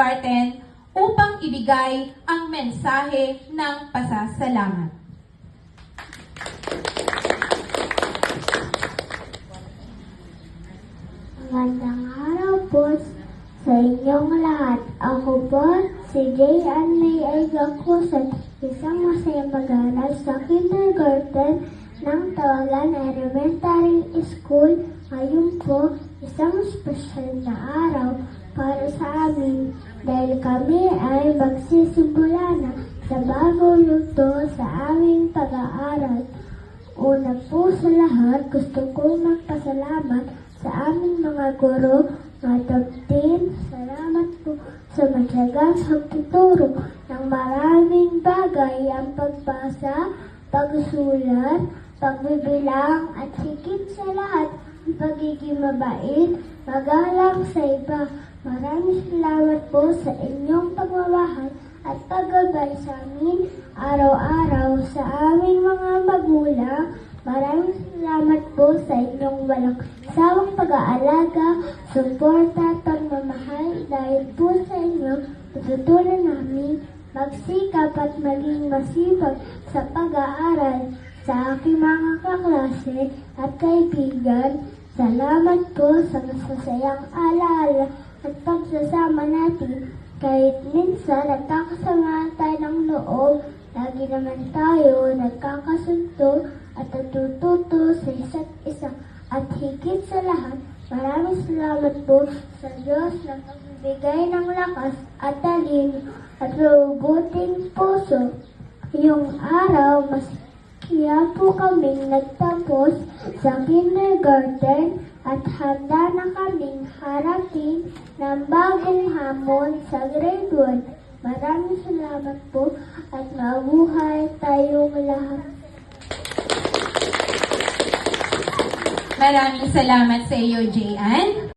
Garten upang ibigay ang mensahe ng pasasalamat. Magandang araw po sa inyong lahat. Ako po si J.N. May Aygakusan, isang masayang mag-aaral sa kindergarten ng Tawagan Elementary School. Ngayon po, isang special na araw para sa amin dahil kami ay magsisimula na sa bagong yugto sa aming pag-aaral. Una po sa lahat, gusto kong magpasalamat sa aming mga guro, mga top team. Salamat po sa matyagang pagtuturo ng maraming bagay, ang pagbasa, pagsulat, pagbibilang, at higit sa lahat, ang pagiging mabait, magalang sa iba. Maraming salamat po sa inyong pagmamahal at paggabay sa amin araw-araw sa aming mga magulang. Maraming salamat po sa inyong walang sawang pag-aalaga, suporta at pagmamahal. Dahil po sa inyo, matutunan namin magsikap at maging masipag sa pag-aaral. Sa aking mga kaklase at kaibigan, salamat po sa masasayang alaala at pagsasama natin. Kahit minsan nagkakasama tayo ng loob, lagi naman tayo nagkakasundo at natututo sa isa't isa. At higit sa lahat, maraming salamat po sa Diyos na nagbibigay ng lakas at talino at mabubuting puso. Yung araw, mas kaya po kaming nagtapos sa kindergarten at handa na kaming harapin ng bagong hamon sa grade 1. Maraming salamat po at mabuhay tayong lahat. Maraming salamat sa iyo, J.N.